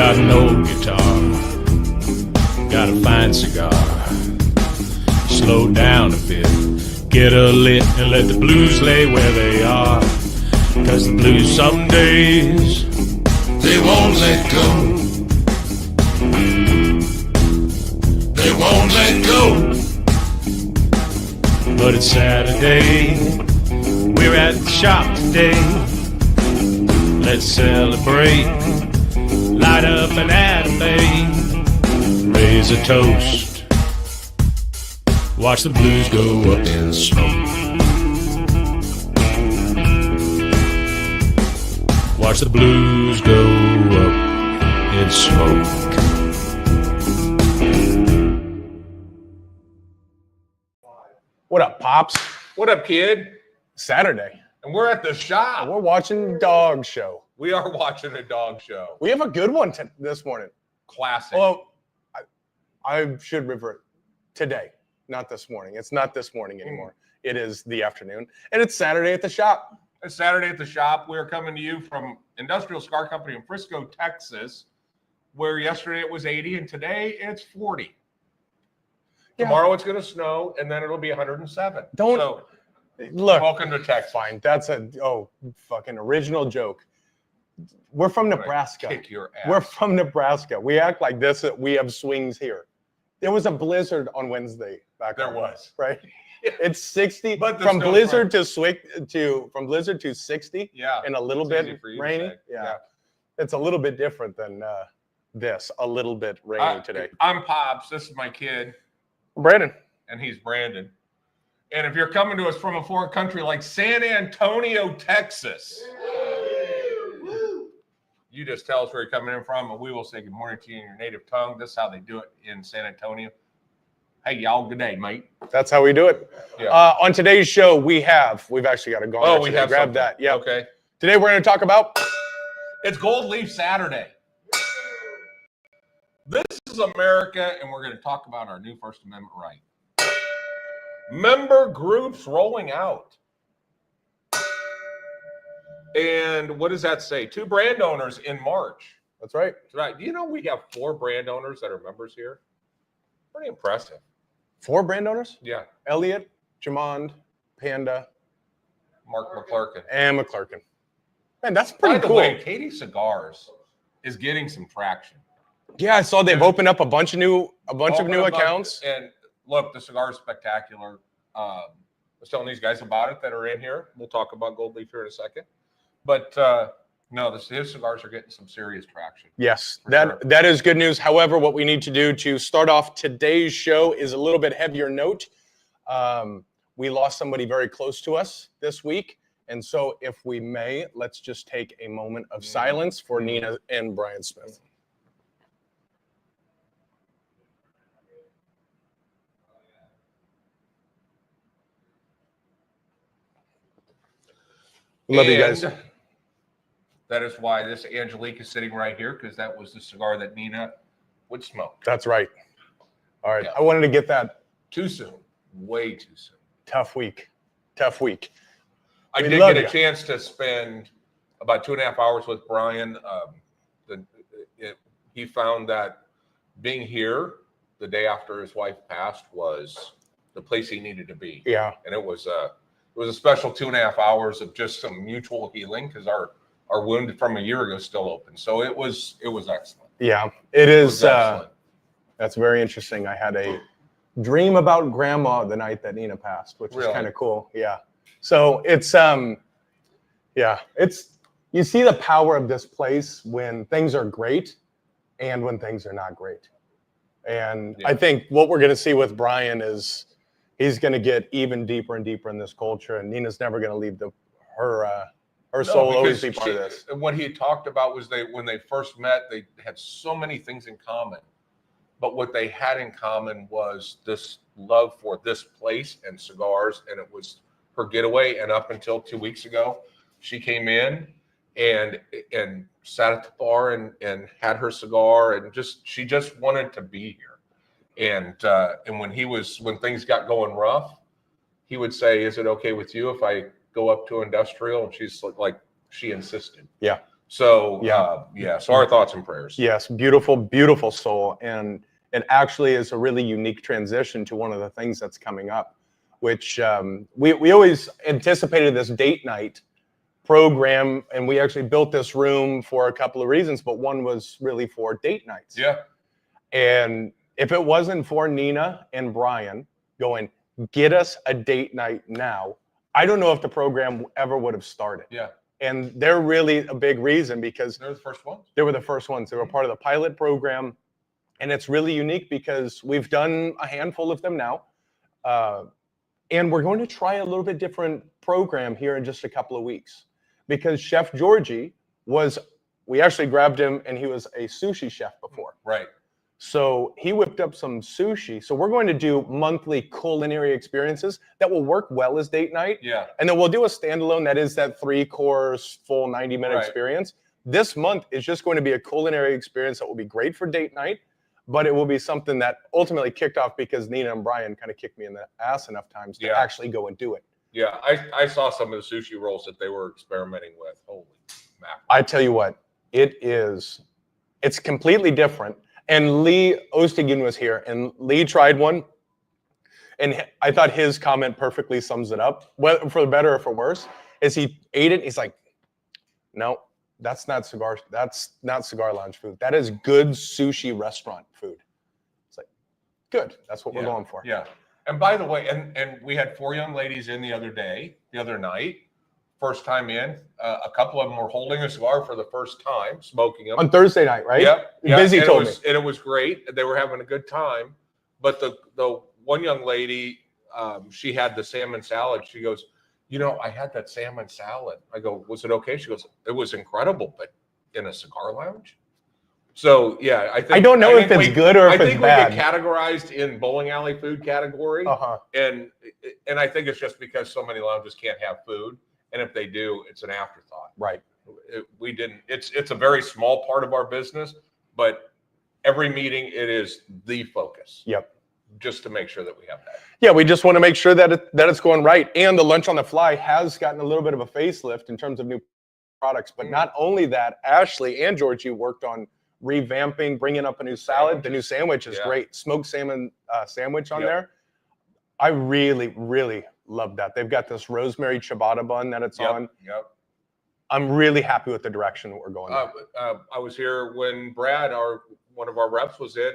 got an old guitar, got a fine cigar. Slow down a bit, get a lit, and let the blues lay where they are. 'Cause the blues some days, they won't let go. They won't let go. But it's Saturday, we're at the shop today. Let's celebrate, light up an anime, raise a toast, watch the blues go up in smoke. Watch the blues go up in smoke. What up, Pops? What up, kid? Saturday. And we're at the shop. We're watching Dog Show. We are watching a dog show. We have a good one this morning. Classic. Well, I should revert. Today, not this morning. It's not this morning anymore. It is the afternoon. And it's Saturday at the shop. It's Saturday at the shop. We're coming to you from Industrial Cigar Company in Frisco, Texas, where yesterday it was 80 and today it's 40. Yeah. Tomorrow it's going to snow and then it'll be 107. Look. Welcome to Texas. Fine. That's a fucking original joke. We're from Nebraska. Kick your ass. We're from Nebraska. We act like this. We have swings here. There was a blizzard on Wednesday back There home, was. right? It's 60 But from blizzard to from blizzard to 60. Yeah. And a little It's easy bit for you to rainy. say. Yeah. It's a little bit different than this. A little bit rainy today. I'm Pops. This is my kid. Brandon. And he's Brandon. And if you're coming to us from a foreign country like San Antonio, Texas, you just tell us where you're coming in from, and we will say good morning to you in your native tongue. This is how they do it in San Antonio. Hey, y'all, good day, mate. That's how we do it. Yeah. On today's show, we've actually got a gong. Oh, we have grab something. that. Yeah. Okay. Today we're going to talk about. It's Gold Leaf Saturday. This is America, and we're going to talk about our new First Amendment right. Member groups rolling out. And what does that say? 2 brand owners in March. That's right. Right. Do you know we have 4 brand owners that are members here? Pretty impressive. 4 brand owners? Yeah. Elliot, Jamond, Panda, Mark McClurkin. and McClurkin. Man, that's pretty By the cool. way, Katie Cigars is getting some traction. Yeah, I saw they've opened up a bunch of new accounts. And look, the cigar is spectacular. I was telling these guys about it that are in here. We'll talk about Gold Leaf here in a second. But no, his cigars are getting some serious traction. Yes, Sure. that is good news. However, what we need to do to start off today's show is a little bit heavier note. We lost somebody very close to us this week. And so if we may, let's just take a moment of silence for Nina and Brian Smith. Love you guys. That is why this Angelique is sitting right here, because that was the cigar that Nina would smoke. That's right. All right. Yeah. I wanted to get that. Too soon. Way too soon. Tough week. I did get a chance to spend about 2.5 hours with Brian. He found that being here the day after his wife passed was the place he needed to be. Yeah. And it was a special 2.5 hours of just some mutual healing, because our wound from a year ago is still open. So it was excellent. Yeah, it is. Excellent. That's very interesting. I had a dream about grandma the night that Nina passed, which is kind of cool. Yeah. So it's you see the power of this place when things are great and when things are not great. And I think what we're going to see with Brian is he's going to get even deeper and deeper in this culture, and Nina's never going to leave her soul will always be part of this. What he talked about was when they first met, they had so many things in common. But what they had in common was this love for this place and cigars, and it was her getaway. And up until 2 weeks ago, she came in and sat at the bar and had her cigar, and she just wanted to be here. And when things got going rough, he would say, "Is it okay with you if I go up to Industrial?" And she's like, she insisted. Yeah. So Yeah. So our thoughts and prayers. Yes, beautiful, beautiful soul. And it actually is a really unique transition to one of the things that's coming up, which we always anticipated this date night program, and we actually built this room for a couple of reasons, but one was really for date nights. Yeah. And if it wasn't for Nina and Brian going, get us a date night now, I don't know if the program ever would have started. Yeah. And they're really a big reason because They're the first ones. they were the first ones. They were part of the pilot program. And it's really unique because we've done a handful of them now. And we're going to try a little bit different program here in just a couple of weeks. Because Chef Georgie we actually grabbed him and he was a sushi chef before. Right. So he whipped up some sushi. So we're going to do monthly culinary experiences that will work well as date night. Yeah. And then we'll do a standalone that is that 3-course, full 90-minute experience. This month is just going to be a culinary experience that will be great for date night, but it will be something that ultimately kicked off because Nina and Brian kind of kicked me in the ass enough times to actually go and do it. Yeah, I saw some of the sushi rolls that they were experimenting with. Holy mackerel. I tell you what, it's completely different. And Lee Ostergen was here, and Lee tried one, and I thought his comment perfectly sums it up, whether for better or for worse, is he ate it, he's like, no, that's not cigar lounge food. That is good sushi restaurant food. It's like, good, that's what we're going for. Yeah. And by the way, and we had 4 young ladies in the other night, first time in. A couple of them were holding a cigar for the first time, smoking them. On Thursday night, right? Yep. Busy told me. And it was great. They were having a good time. But the one young lady, she had the salmon salad. She goes, I had that salmon salad. I go, was it okay? She goes, it was incredible, but in a cigar lounge? So, yeah, I don't know if it's good or if it's bad. I think we get categorized in bowling alley food category. And I think it's just because so many lounges can't have food. And if they do, it's an afterthought. Right. It's a very small part of our business, but every meeting, it is the focus. Yep. Just to make sure that we have that. Yeah, we just want to make sure that it's going right. And the Lunch on the Fly has gotten a little bit of a facelift in terms of new products. But not only that, Ashley and Georgie worked on revamping, bringing up a new salad. The new sandwich is great. Smoked salmon sandwich on there. I really, really love that. They've got this rosemary ciabatta bun that it's on. Yep. I'm really happy with the direction that we're going. I was here when Brad, one of our reps, was in,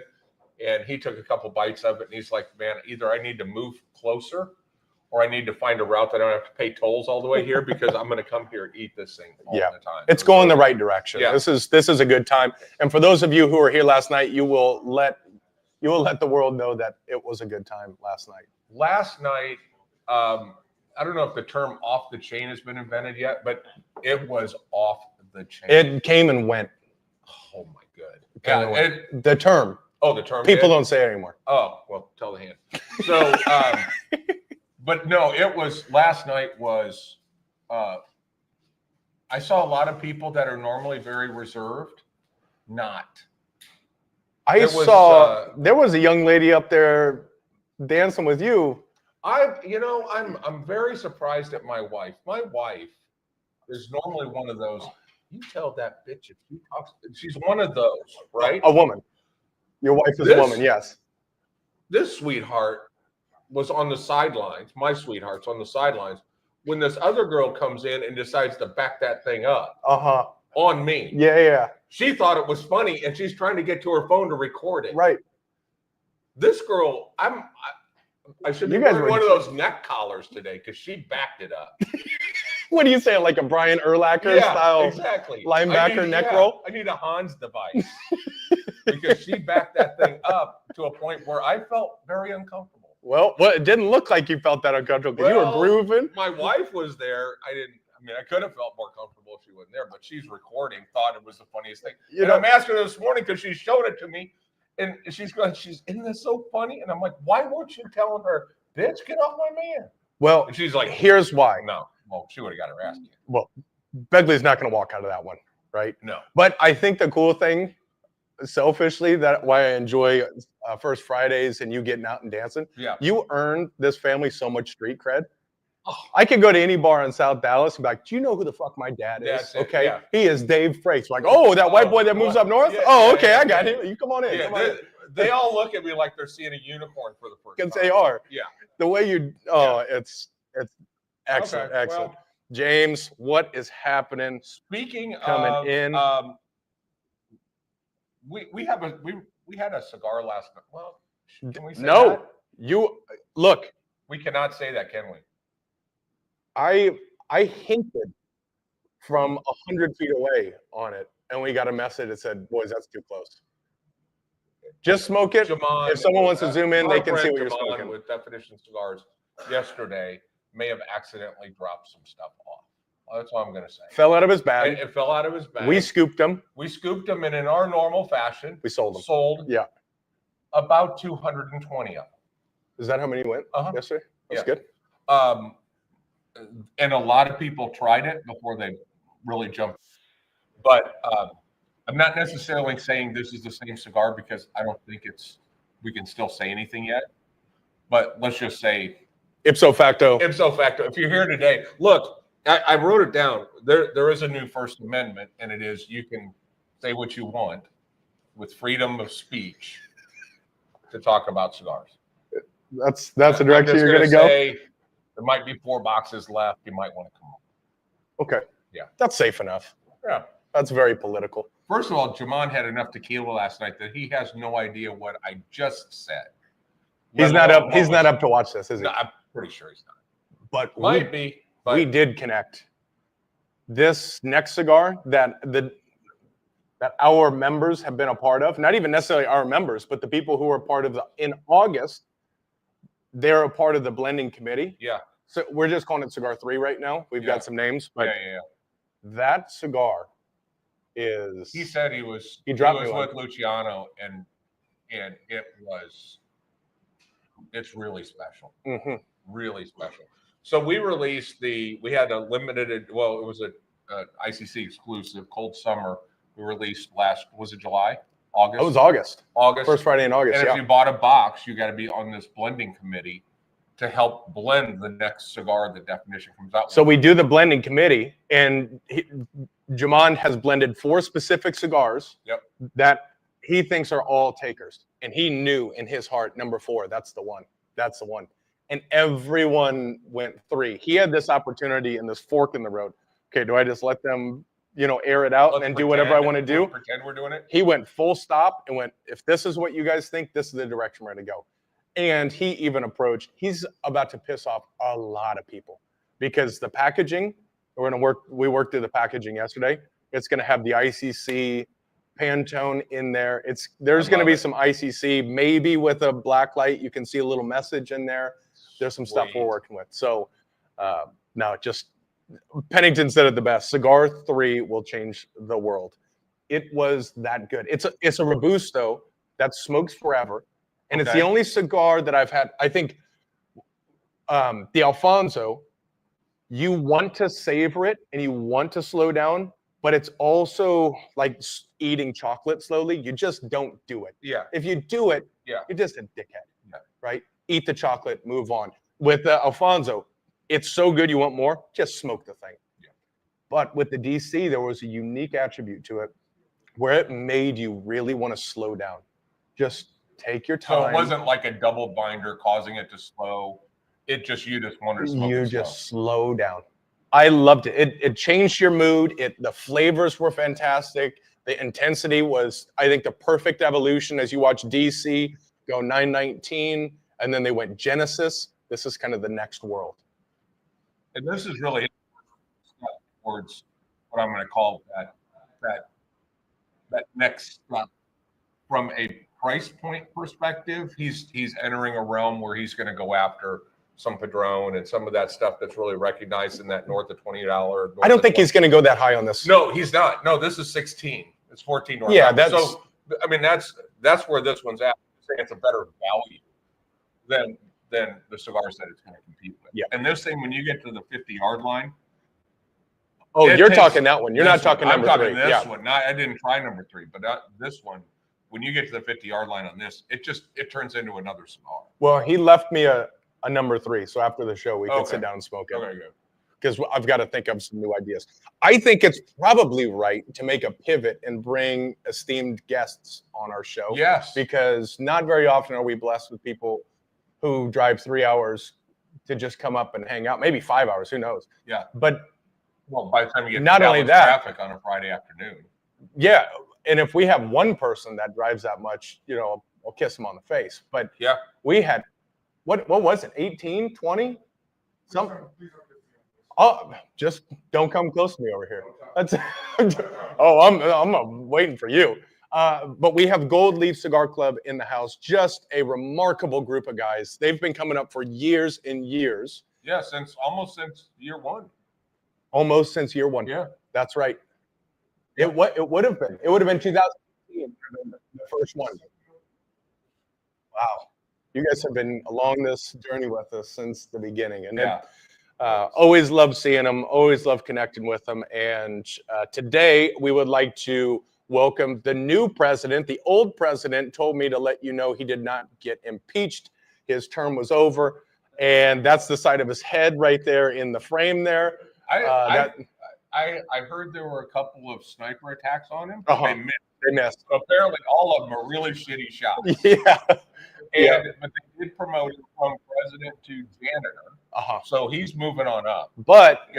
and he took a couple bites of it, and he's like, man, either I need to move closer or I need to find a route that I don't have to pay tolls all the way here because I'm going to come here and eat this thing all the time. It's going the right direction. Yeah. This is a good time. And for those of you who were here last night, you will let the world know that it was a good time last night. Last night, I don't know if the term off the chain has been invented yet, but it was off the chain. It came and went. Oh my good. The term. Oh, the term. People don't say it anymore. Oh, well, tell the hand. So, but no, last night was, I saw a lot of people that are normally very reserved, not. There was a young lady up there dancing with you. I'm very surprised at my wife. My wife is normally one of those, you tell that bitch if she talks, she's one of those, right? A woman. Your wife is a woman, yes. This sweetheart was on the sidelines. My sweetheart's on the sidelines when this other girl comes in and decides to back that thing up on me. Yeah. She thought it was funny, and she's trying to get to her phone to record it. Right. This girl, I should be wearing one of those neck collars today because she backed it up. What do you say, like a Brian Urlacher style linebacker neck roll? I need a Hans device because she backed that thing up to a point where I felt very uncomfortable. Well, it didn't look like you felt that uncomfortable because you were grooving. My wife was there. I could have felt more comfortable if she wasn't there, but she's recording, thought it was the funniest thing. I'm asking her this morning because she showed it to me, and she's going, isn't this so funny? And I'm like, why weren't you telling her, bitch, get off my man? Well, and she's like, here's why. No. Well, she would have got her ass kicked. Well, Begley's not going to walk out of that one, right? No. But I think the cool thing, selfishly, why I enjoy First Fridays and you getting out and dancing. Yeah. You earned this family so much street cred I could go to any bar in South Dallas and be like, do you know who the fuck my dad is? That's it, Okay. yeah. He is Dave Frakes. Like, oh, that white boy that moves up north? Yeah, oh, yeah, okay, yeah, I got yeah. him. You come on in. Yeah, Come on in. they all look at me like they're seeing a unicorn for the first time. Because they are. Yeah. The way you, it's excellent, Okay, excellent. well, James, what is happening? speaking Coming of, in. we had a cigar last night. Well, can we say No, that? you look. We cannot say that, can we? I hinted from 100 feet away on it, and we got a message that said, "Boys, that's too close. Just smoke it. Jamon, If someone wants to zoom in, they our can see friend what you're Jamon smoking." with Definition Cigars yesterday may have accidentally dropped some stuff off. That's all I'm going to say. Fell out of his bag. It fell out of his bag. We scooped him. We scooped them, and in our normal fashion, We sold them. sold Yeah. about 220 of them. Is that how many went yesterday? That's good. And a lot of people tried it before they really jumped. But I'm not necessarily saying this is the same cigar because I don't think we can still say anything yet. But let's just say Ipso facto. ipso facto. If you're here today, look, I wrote it down. There is a new First Amendment, and it is you can say what you want with freedom of speech to talk about cigars. That's the direction you're going to go? There might be 4 boxes left. You might want to come on. Okay. Yeah. That's safe enough. Yeah. That's very political. First of all, Jamon had enough tequila last night that he has no idea what I just said. He's not up. He's not up to watch this, is he? No, I'm pretty sure he's not. But Might be. But we did connect. This next cigar that our members have been a part of, not even necessarily our members, but the people who are part of in August, they're a part of the blending committee. Yeah. So we're just calling it Cigar 3 right now. We've got some names, but yeah. that cigar is. He said he was dropped me with Luciano, and it's really special. Mhm. Really special. So we released we had a limited, well, it was a ICC exclusive Cold Summer. We released was it July? August? It was August. August. First Friday in August, And yeah. if you bought a box, you got to be on this blending committee to help blend the next cigar the Definition comes out with. So we do the blending committee, and Jamon has blended 4 specific cigars that he thinks are all takers. And he knew in his heart, number 4, that's the one. That's the one. And everyone went 3. He had this opportunity and this fork in the road. Okay, do I just let them, air it out and do whatever I want to do? Pretend we're doing it. He went full stop and went, if this is what you guys think, this is the direction we're going to go. And he even approached, he's about to piss off a lot of people because the packaging, we worked through the packaging yesterday. It's going to have the ICC Pantone in there. There's going to be some ICC, maybe with a black light. You can see a little message in there. There's some stuff we're working with. So no, just Pennington said it the best. Cigar 3 will change the world. It was that good. It's a Robusto that smokes forever. And it's the only cigar that I've had. I think the Alfonso, you want to savor it and you want to slow down, but it's also like eating chocolate slowly. You just don't do it. Yeah. If you do it, Yeah. you're just a dickhead, right? Eat the chocolate, move on. With the Alfonso, it's so good you want more, just smoke the thing. Yeah. But with the DC, there was a unique attribute to it where it made you really want to slow down. Just take your time. So it wasn't like a double binder causing it to slow. You just wanted to smoke it just slow down. I loved it. It changed your mood. The flavors were fantastic. The intensity was, I think, the perfect evolution as you watch DC go 919, and then they went Genesis. This is kind of the next world. And this is really towards what I'm going to call that next step. From a price point perspective, he's entering a realm where he's going to go after some Padron and some of that stuff that's really recognized in that north of $20. I don't think he's going to go that high on this. No, he's not. No, this is 16. It's 14. Yeah, that's so. I mean, that's where this one's at. It's a better value than the cigars that it's going to compete with. Yeah. And this thing, when you get to the 50-yard line. Oh, you're talking that one. You're not talking number 3. I'm talking this one. I didn't try number 3, but this one. When you get to the 50-yard line on this, it turns into another cigar. Well, he left me a a number 3. So after the show, we can sit down and smoke it. Okay, good. Because I've got to think of some new ideas. I think it's probably right to make a pivot and bring esteemed guests on our show. Yes. Because not very often are we blessed with people who drive 3 hours to just come up and hang out. Maybe 5 hours, who knows? Yeah. But well, by the time you get not to only Dallas that, traffic on a Friday afternoon. Yeah. And if we have one person that drives that much, I'll kiss him on the face. But yeah, we had, what was it, 18, 20? Something. Oh, just don't come close to me over here. That's I'm waiting for you. But we have Gold Leaf Cigar Club in the house. Just a remarkable group of guys. They've been coming up for years and years. Yeah, almost since year one. Almost since year one. Yeah, that's right. It would have been 2018, the first one. Wow, you guys have been along this journey with us since the beginning, and always love seeing them, always love connecting with them. And today we would like to welcome the new president. The old president told me to let you know he did not get impeached. His term was over, and that's the side of his head right there in the frame there. I heard there were a couple of sniper attacks on him. They missed. So apparently, all of them are really shitty shots. Yeah. But they did promote him from president to janitor. So he's moving on up. But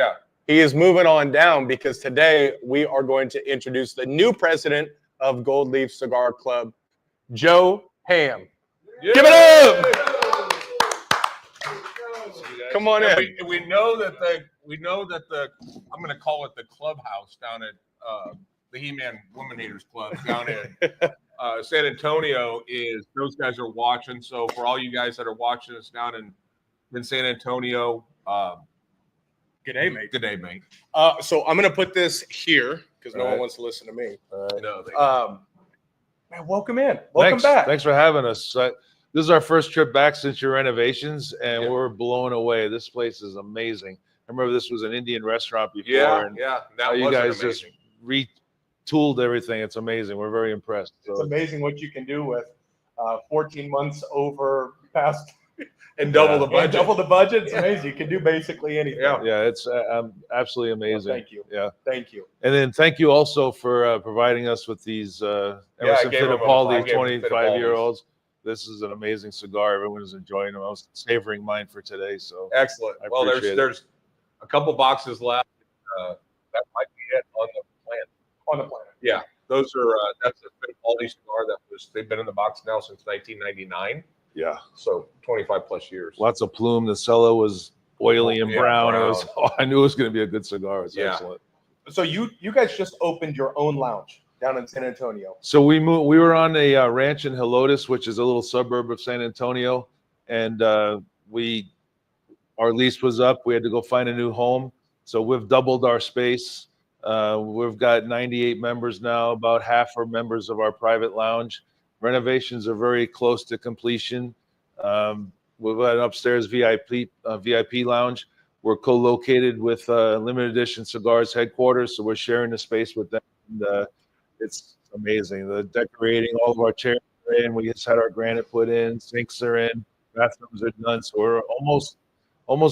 he is moving on down because today we are going to introduce the new president of Gold Leaf Cigar Club, Joe Ham. Yeah. Give it up! Come on in. We know that the I'm going to call it the clubhouse down at the He-Man Woman Haters Club down in San Antonio those guys are watching. So for all you guys that are watching us down in San Antonio, good day, mate. Good day, mate. So I'm going to put this here because no one wants to listen to me. No, man, welcome in. Welcome back. Thanks for having us. This is our first trip back since your renovations, and we're blown away. This place is amazing. I remember this was an Indian restaurant before. That you guys just retooled everything. It's amazing. We're very impressed. It's amazing what you can do with 14 months over past and double the budget. Double the budget. It's amazing. You can do basically anything. Yeah, it's absolutely amazing. Well, thank you. Yeah, thank you. And then thank you also for providing us with these Emerson Fittipaldi 25-year-olds. This is an amazing cigar. Everyone is enjoying them. I was savoring mine for today. So excellent. Well, there's a couple boxes left. That might be it on the plant. On the planet. Yeah, those are that's a Fittipaldi cigar they've been in the box now since 1999. Yeah, so 25 plus years. Lots of plume. The cello was oily and brown. I knew it was going to be a good cigar. It's excellent. So you guys just opened your own lounge down in San Antonio. So we were on a ranch in Helotes, which is a little suburb of San Antonio, and our lease was up. We had to go find a new home. So we've doubled our space. We've got 98 members now. About half are members of our private lounge. Renovations are very close to completion. We've got an upstairs VIP lounge. We're co-located with Limited Edition Cigars headquarters, so we're sharing the space with them. And, it's amazing. The decorating, all of our chairs are in. We just had our granite put in. Sinks are in. Bathrooms are done. So we're almost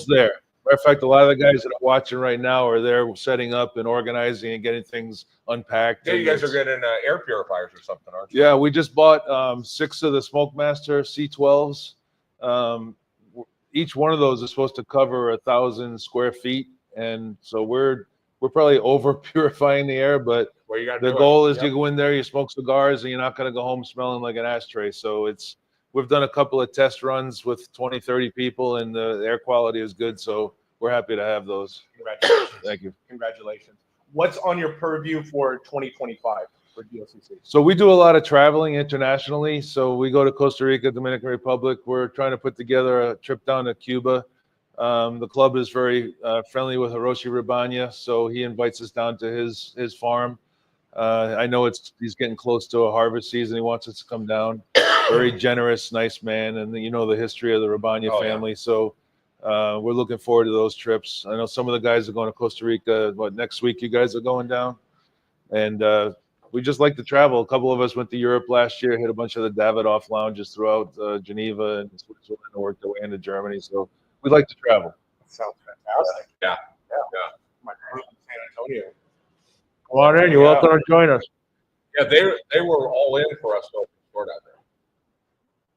there. Matter of fact, a lot of the guys that are watching right now are there setting up and organizing and getting things unpacked. Yeah, you guys are getting air purifiers or something, aren't you? Yeah, we just bought 6 of the Smokemaster C12s. Each one of those is supposed to cover 1,000 square feet, and so we're probably over purifying the air, but the goal is you go in there, you smoke cigars, and you're not going to go home smelling like an ashtray. So we've done a couple of test runs with 20, 30 people, and the air quality is good. So we're happy to have those. Congratulations. Thank you. Congratulations. What's on your purview for 2025 for GLCC? So we do a lot of traveling internationally. So we go to Costa Rica, Dominican Republic. We're trying to put together a trip down to Cuba. The club is very friendly with Hiroshi Rabanya, so he invites us down to his farm. I know he's getting close to a harvest season. He wants us to come down. Very generous, nice man, and you know the history of the Rabanya family. Yeah. So we're looking forward to those trips. I know some of the guys are going to Costa Rica. Next week you guys are going down, and we just like to travel. A couple of us went to Europe last year, hit a bunch of the Davidoff lounges throughout Geneva and Switzerland, and worked our way into Germany. So we like to travel. Sounds fantastic. Yeah. My crew in San Antonio. Come on in. You're welcome to join us. Yeah, they were all in for us to open the store down there.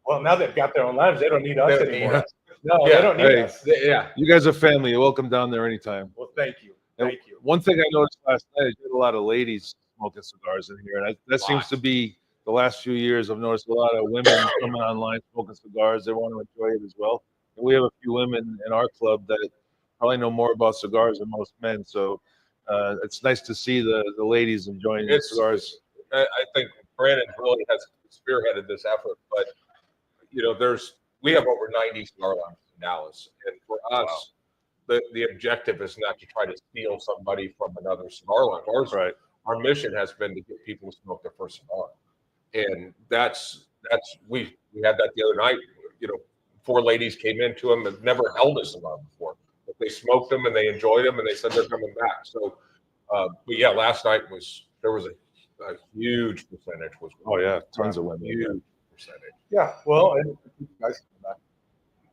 Well, now they've got their own lives. They don't need us They don't need anymore. us. No, Yeah, they don't need hey. us. Yeah. You guys are family. You're welcome down there anytime. Well, thank you. And Thank you. one thing I noticed last night is you had a lot of ladies smoking cigars in here, and that seems Lots. to be the last few years. I've noticed a lot of women coming online smoking cigars. They want to enjoy it as well. And we have a few women in our club that probably know more about cigars than most men. So it's nice to see the ladies enjoying cigars. I think Brandon really has spearheaded this effort, but we have over 90 cigar lounges in Dallas, and for us, the objective is not to try to steal somebody from another cigar lounge. Our mission has been to get people to smoke their first cigar, and we had that the other night. 4 ladies came into them and never held a cigar before, but they smoked them and they enjoyed them, and they said they're coming back. So, but yeah, last night there was a huge percentage was. Oh yeah, tons of women. Huge percentage. Yeah. Well, and you guys come back,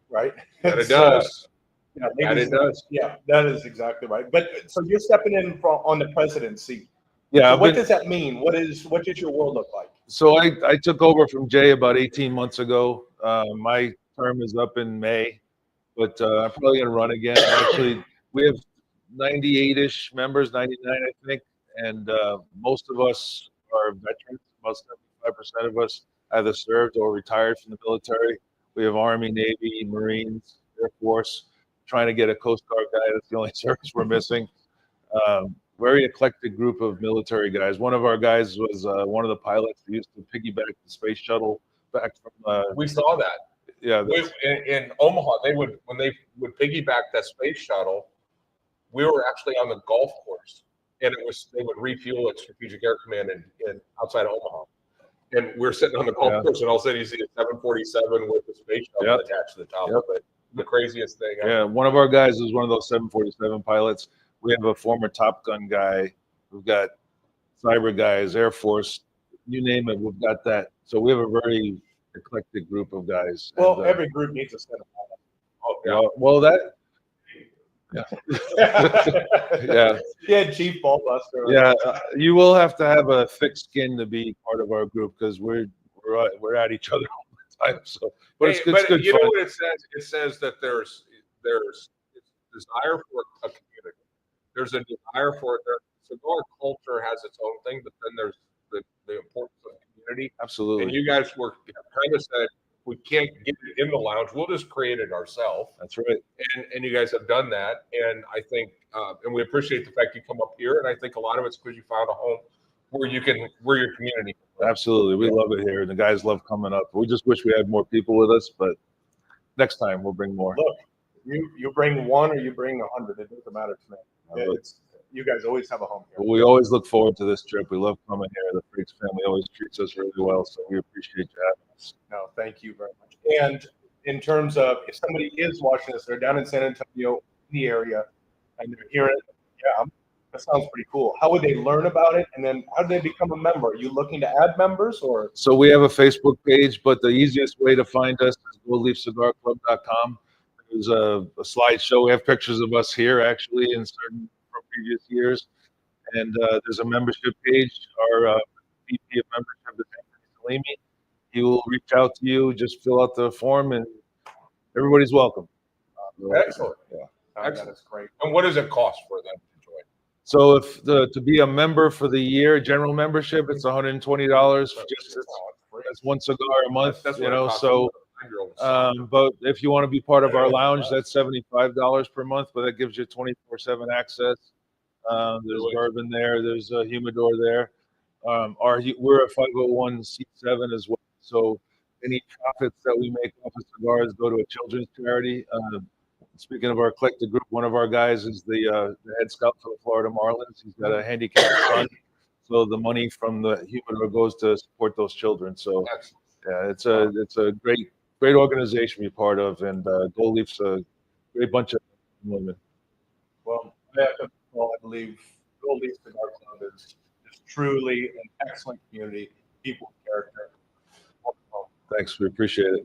right? And it It's, does. Yeah, And it does. Yeah, that is exactly right. But so you're stepping in on the presidency. Yeah. So what does that mean? What does your world look like? So I took over from Jay about 18 months ago. My term is up in May, but I'm probably going to run again. Actually, we have 98-ish members, 99, I think, and most of us are veterans. About 75% of us either served or retired from the military. We have Army, Navy, Marines, Air Force. Trying to get a Coast Guard guy. That's the only service we're missing. Very eclectic group of military guys. One of our guys was one of the pilots that used to piggyback the space shuttle back from. We saw that. Yeah, in Omaha, when they would piggyback that space shuttle, we were actually on the golf course, and they would refuel at Strategic Air Command in outside Omaha, and we're sitting on the golf course, and all of a sudden you see a 747 with the space shuttle attached to the top of it. The craziest thing ever. Yeah, one of our guys is one of those 747 pilots. We have a former Top Gun guy. We've got cyber guys, Air Force, you name it, we've got that. So we have a very eclectic group of guys. Well, and, every group needs a set of well, that. Yeah. Yeah, Chief Ballbuster. Yeah, you will have to have a thick skin to be part of our group because we're at each other all the time. So, but it's good. You fun. know what it says? It says that there's desire for a community. There's a desire for it. Cigar culture has its own thing, but then there's the importance of community. Absolutely. And you guys were kind of said we can't get it in the lounge. We'll just create it ourselves. That's right. And you guys have done that. And I think, and we appreciate the fact you come up here. And I think a lot of it's because you found a home where your community. Absolutely. We love it here. The guys love coming up. We just wish we had more people with us, but next time we'll bring more. Look, you bring 1 or you bring 100. It doesn't matter to me. You guys always have a home here. We always look forward to this trip. We love coming here. The Freaks family always treats us really well, so we appreciate you having us. No, thank you very much. And in terms of if somebody is watching this, they're down in San Antonio, in the area, and they're hearing, that sounds pretty cool. How would they learn about it? And then how do they become a member? Are you looking to add members or? So we have a Facebook page, but the easiest way to find us is goldleafcigarclub.com. There's a slideshow. We have pictures of us here actually in certain from previous years. And there's a membership page. Our VP of membership is Anthony Salimi. He will reach out to you. Just fill out the form, and everybody's welcome. Excellent. Yeah, Excellent. that is great. And what does it cost for them to join? So to be a member for the year, general membership, it's $120. Just that's one cigar a month. That's you what it know. costs So, a but if you want to be part of our lounge, that's $75 per month. But that gives you 24/7 access. There's bourbon there. There's a humidor there. We're a 501c7 as well. So any profits that we make off of cigars go to a children's charity. Speaking of our eclectic group, one of our guys is the head scout for the Florida Marlins. He's got a handicapped son, so the money from the humidor goes to support those children. So yeah, it's a great organization to be part of, and Gold Leaf's a great bunch of women. Well, I believe Gold Leaf Cigar Club is truly an excellent community, people of character. Thanks, we appreciate it.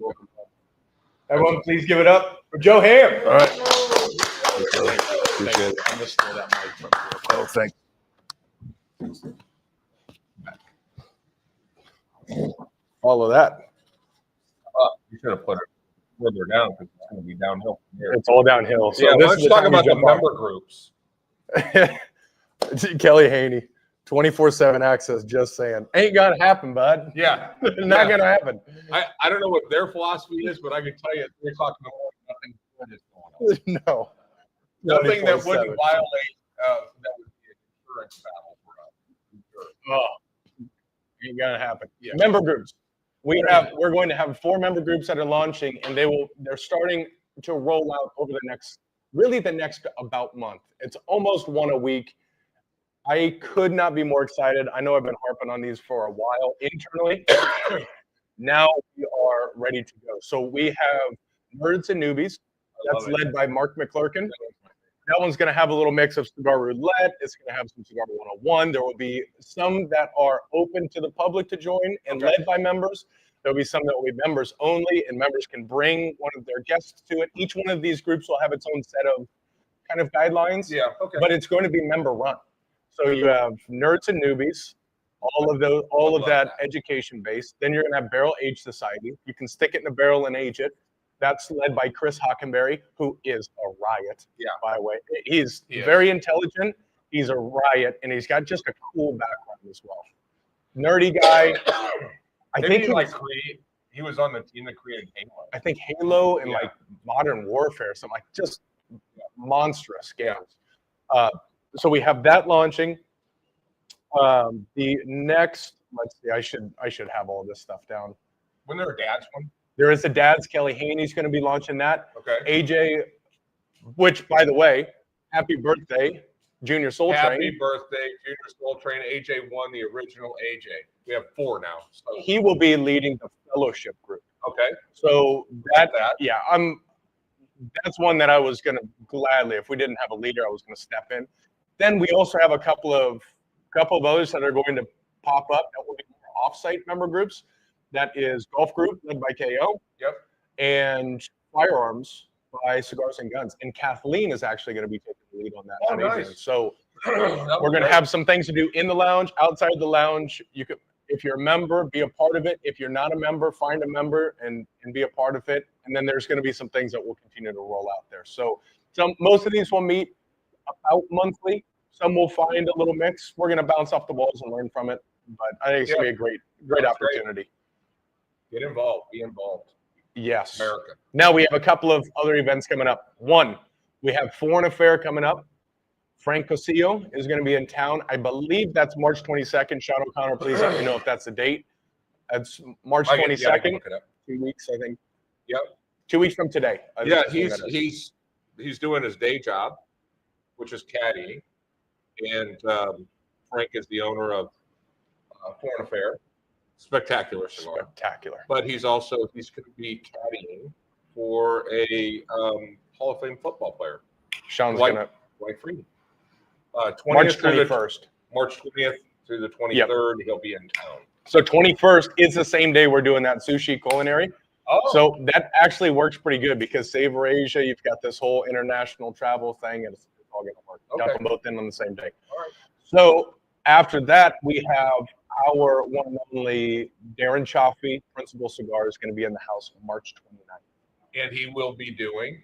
Everyone, please give it up for Joe Ham. All right. Appreciate it. I'm just throw that mic from here. Oh, thanks. Follow that. You should have put it further down because it's going to be downhill from here. It's all downhill. So Yeah, this let's is the talk time you about the jump on. member groups. Kelly Haney, 24/7 access. Just saying, ain't gonna happen, bud. Yeah. Not gonna happen. I don't know what their philosophy is, but I can tell you at 3 o'clock in the morning, nothing good is going on. No. Nothing that 24/7. wouldn't violate, that would be an insurance battle for us. Oh, ain't gonna happen. Yeah. Member groups. We're going to have 4 member groups that are launching, and they're starting to roll out over the next about month. It's almost one a week. I could not be more excited. I know I've been harping on these for a while internally. Now we are ready to go. So we have Nerds and Newbies. That's led by Mark McClurkin. That one's going to have a little mix of Cigar Roulette. It's going to have some Cigar 101. There will be some that are open to the public to join and led by members. There'll be some that will be members only, and members can bring one of their guests to it. Each one of these groups will have its own set of kind of guidelines, but it's going to be member run. So you have Nerds and Newbies, all of that education base. Then you're going to have Barrel Age Society. You can stick it in a barrel and age it. That's led by Chris Hockenberry, who is a riot, by the way. He's very intelligent. He's a riot, and he's got just a cool background as well. Nerdy guy. I think he was on the team that created Halo. I think Halo and like Modern Warfare, something like just monstrous games. So we have that launching. The next, let's see, I should have all this stuff down. Wasn't there a dad's one? There is a dad's. Kelly Haney's going to be launching that. Okay. AJ, which by the way, happy birthday, Junior Soul Train. Happy birthday, Junior Soul Train. AJ won the original AJ. We have 4 now. So. He will be leading the fellowship group. Okay. So that's one that I was going to gladly, if we didn't have a leader, I was going to step in. Then we also have a couple of others that are going to pop up that will be off-site member groups. That is Golf Group led by KO. Yep. And Firearms by Cigars and Guns. And Kathleen is actually going to be taking the lead on that. Oh, nice. So we're going to have some things to do in the lounge, outside the lounge. You could, if you're a member, be a part of it. If you're not a member, find a member and be a part of it. And then there's going to be some things that will continue to roll out there. So most of these will meet about monthly. Some will find a little mix. We're going to bounce off the walls and learn from it. But I think it's going to be a great opportunity. Get involved. Be involved. Yes. America. Now we have a couple of other events coming up. One, we have Foreign Affair coming up. Frank Cosillo is going to be in town. I believe that's March 22nd. Sean O'Connor, please let me know if that's the date. That's March 22nd. 2 weeks, I think. Yep. 2 weeks from today. Yeah, he's doing his day job, which is caddying, and Frank is the owner of Foreign Affair. Spectacular cigar. Spectacular. But he's going to be caddying for a Hall of Fame football player. Sean's going to. Dwight Freeman. March 21st. March 20th through the 23rd, he'll be in town. So 21st is the same day we're doing that sushi culinary. Oh. So that actually works pretty good because Savor Asia, you've got this whole international travel thing, and it's all going to work. Dump them both in on the same day. All right. So after that, we have our one and only Darren Chaffee, Principal Cigar, is going to be in the house March 29th. And he will be doing?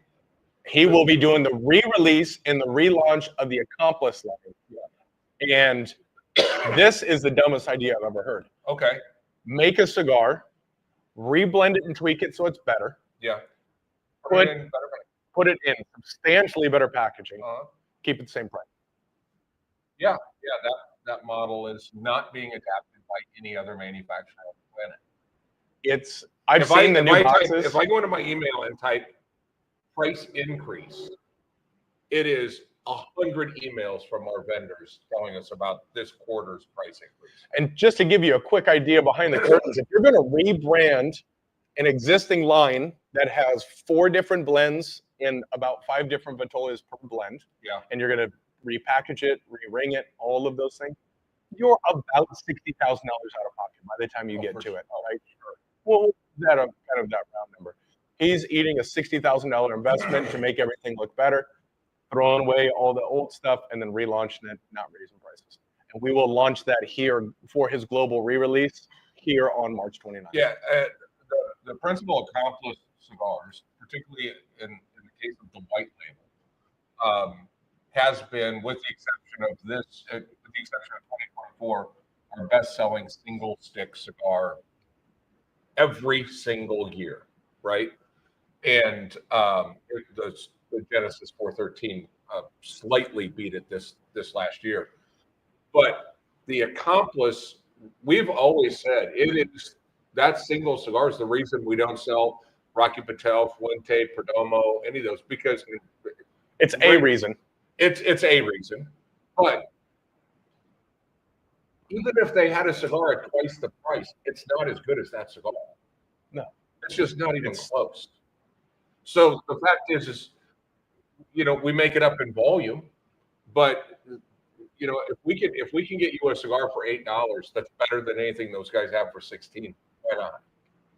He will be doing the re-release and the relaunch of the Accomplice line. Yeah. And this is the dumbest idea I've ever heard. Okay. Make a cigar, reblend it and tweak it so it's better. Yeah. Put it in substantially better packaging. Keep it the same price. Yeah. That model is not being adapted by any other manufacturer on the planet. I've seen the new boxes. If I go into my email and type price increase, it is 100 emails from our vendors telling us about this quarter's price increase. And just to give you a quick idea behind the curtains, if you're going to rebrand an existing line that has 4 different blends in about 5 different vitolas per blend, and you're going to repackage it, re-ring it, all of those things, you're about $60,000 out of pocket by the time you get to sure. it. Right? Well, that kind of that round number. He's eating a $60,000 investment to make everything look better, throwing away all the old stuff, and then relaunching it, not raising prices. And we will launch that here for his global re-release here on March 29th. Yeah, the principal accomplice cigars, particularly in the case of the white label, has been, with the exception of this, with the exception of 2024, our best-selling single stick cigar every single year, right? And the Genesis 413 slightly beat it this last year. But the accomplice, we've always said, it is that single cigar is the reason we don't sell Rocky Patel, Fuente, Perdomo, any of those, because It's a reason. it's a reason. But even if they had a cigar at twice the price, it's not as good as that cigar. No. It's just not even close. So the fact is, we make it up in volume, but if we can get you a cigar for $8, that's better than anything those guys have for 16. Why not?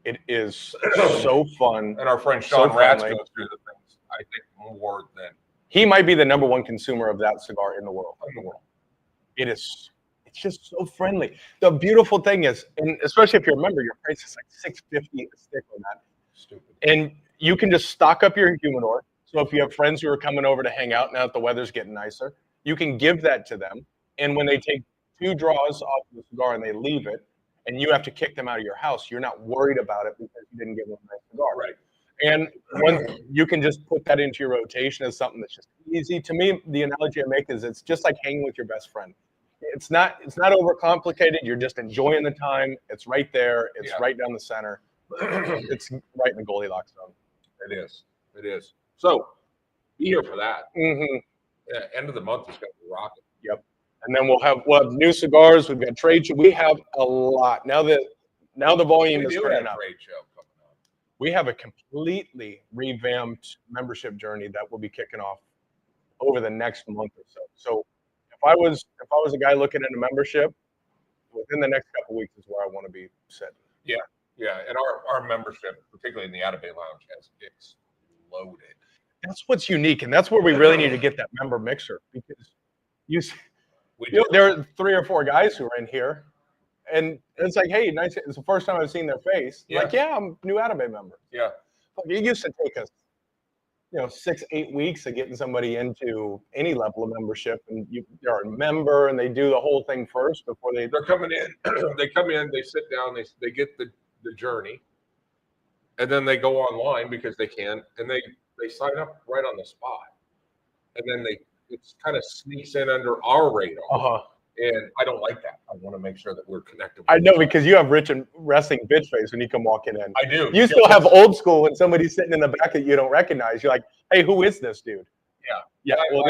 It is so fun. And our friend Sean So Ratz friendly. goes through the things, I think, more than He might be the #1 consumer of that cigar in the world. It's just so friendly. The beautiful thing is, and especially if you remember, your price is like $6.50 a stick on that. stupid. And you can just stock up your humidor. So if you have friends who are coming over to hang out now that the weather's getting nicer, you can give that to them. And when they take 2 draws off the cigar and they leave it, and you have to kick them out of your house, you're not worried about it because you didn't give them a nice cigar. Right. And when you can just put that into your rotation as something that's just easy. To me, the analogy I make is it's just like hanging with your best friend. It's not overcomplicated. You're just enjoying the time. It's right there. It's right down the center. It's right in the Goldilocks zone. It is. So be here for that. Mm-hmm. Yeah, end of the month is going to be rocking. Yep. And then we'll have new cigars. We've got trade show. We have a lot now. The volume is turning up. Trade show coming up. We have a completely revamped membership journey that will be kicking off over the next month or so. So if I was a guy looking at a membership, within the next couple of weeks is where I want to be sitting. Yeah, and our membership, particularly in the Out of Bay Lounge, has exploded. That's what's unique, and that's where we really need to get that member mixer, because there are 3 or 4 guys who are in here, and it's like, hey, nice. It's the first time I've seen their face. Yeah. Like, yeah, I'm a new Out of Bay member. Yeah. It used to take us, 6-8 weeks of getting somebody into any level of membership, and they're a member, and they do the whole thing first before they're coming in. They come in, they sit down, they get the journey, and then they go online because they can, and they sign up right on the spot, and then it kind of sneaks in under our radar. And I don't like that. I want to make sure that we're connected. I know, because you have rich and resting bitch face when you come walking in. I do. You still have old school when somebody's sitting in the back that you don't recognize. You're like, hey, who is this dude? Yeah. Well,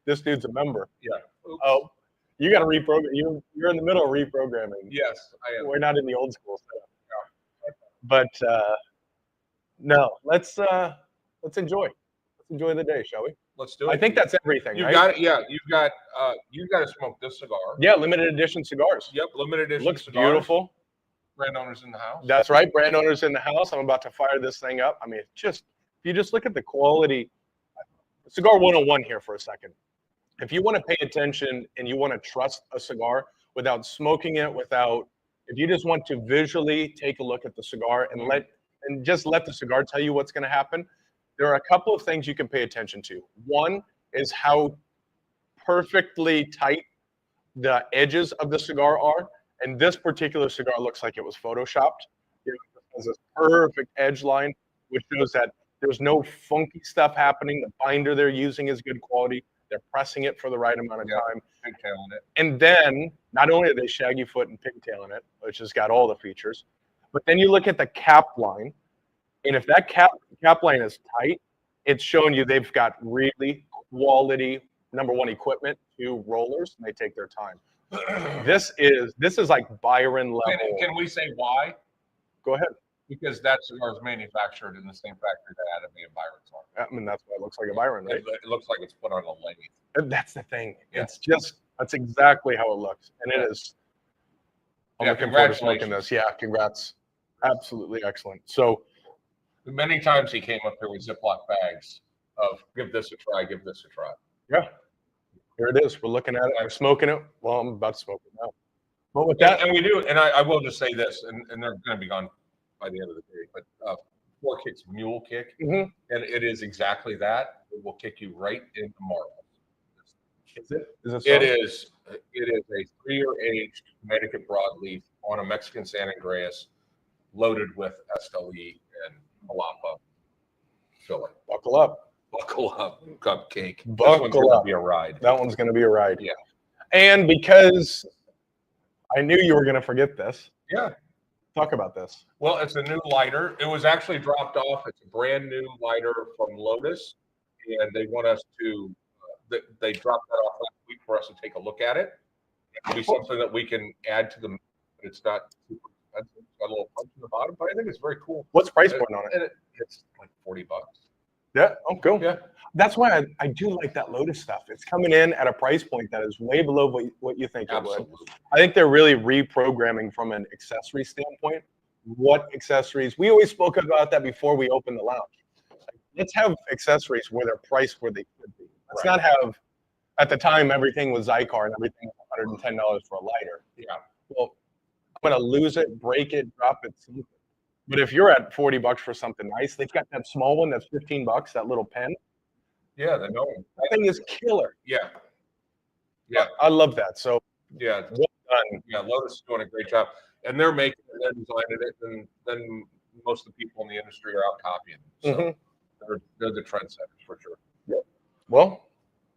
this dude's a member. Yeah. Oops. Oh, you got to reprogram. You're in the middle of reprogramming. Yes, I am. We're not in the old school setup. But no, let's enjoy. Let's enjoy the day, shall we? Let's do it. I think that's everything. You right? got it. Yeah, you got to smoke this cigar. Yeah, limited edition cigars. Yep, limited edition. Looks cigars. beautiful. Brand owners in the house. That's right. Brand owners in the house. I'm about to fire this thing up. I mean, if you just look at the quality, Cigar 101 here for a second. If you want to pay attention and you want to trust a cigar without smoking it, if you just want to visually take a look at the cigar and just let the cigar tell you what's going to happen, there are a couple of things you can pay attention to. One is how perfectly tight the edges of the cigar are. And this particular cigar looks like it was photoshopped. It has this perfect edge line, which shows that there's no funky stuff happening. The binder they're using is good quality. They're pressing it for the right amount of time. Pigtailing it. And then not only are they shaggy foot and pigtailing it, which has got all the features, but then you look at the cap line. And if that cap line is tight, it's showing you they've got really quality, #1 equipment, 2 rollers, and they take their time. This is like Byron level. Can we say why? Go ahead. Because that cigar is manufactured in the same factory that Out of Bay and Byron's are. I mean, that's why it looks like a Byron, right? It looks like it's put on a lathe. And that's the thing. Yeah. It's just That's exactly how it looks, and it is. I'm Yeah, looking forward to smoking congratulations. this. Yeah, congrats. Absolutely excellent. So Many times he came up here with Ziploc bags of give this a try, give this a try. yeah, here it is. We're looking at it. We're smoking it. Well, I'm about to smoke it now. But with that, And we do, and I will just say this, and they're going to be gone by the end of the day, but Four Kicks Mule Kick, Mhm. and it is exactly that. It will kick you right into marbles. Is it? Is it? It is. It is a 3-year aged Connecticut broadleaf on a Mexican San Andreas, loaded with Esteli and Jalapa filling. Buckle up. Buckle up, cupcake. This Buckle one's going to up. be a ride. That one's going to be a ride. Yeah. And because I knew you were going to forget this, Yeah. talk about this. Well, it's a new lighter. It was actually dropped off. It's a brand new lighter from Lotus, and they want us to. They dropped that off last week for us to take a look at it. It'll be something that we can add to the. It's not super expensive. It's got a little punch in the bottom, but I think it's very cool. What's price point on it? And it's like $40. Yeah. Oh, cool. Yeah. That's why I do like that Lotus stuff. It's coming in at a price point that is way below what you think it would. Absolutely. I think they're really reprogramming from an accessory standpoint. What accessories? We always spoke about that before we opened the lounge. Like, let's have accessories where they're priced where they could be. Let's Right. not have. At the time, everything was Cigar and everything was $110 for a lighter. Yeah. Well, I'm gonna lose it, break it, drop it, something. But if you're at $40 for something nice, they've got that small one that's $15. That little pen. Yeah, the no. That thing is killer. Yeah. Yeah. I love that. So Yeah. well done. Yeah. Lotus is doing a great job, and they're making it, they're designing it, and then most of the people in the industry are out copying them. So Mhm. they're the trendsetters for sure. Well,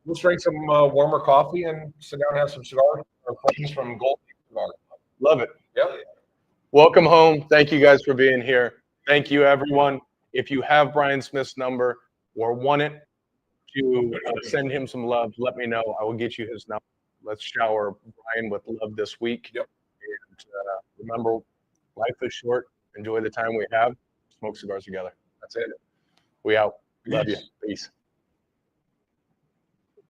Let's drink some warmer coffee and sit down and have some cigars. Our friends from Gold Cigar. love it. Yep. Welcome home. Thank you guys for being here. Thank you, everyone. If you have Brian Smith's number or want it to send him some love, let me know. I will get you his number. Let's shower Brian with love this week. Yep. And remember, life is short. Enjoy the time we have. Smoke cigars together. That's it. We out. Love you. Peace. Peace.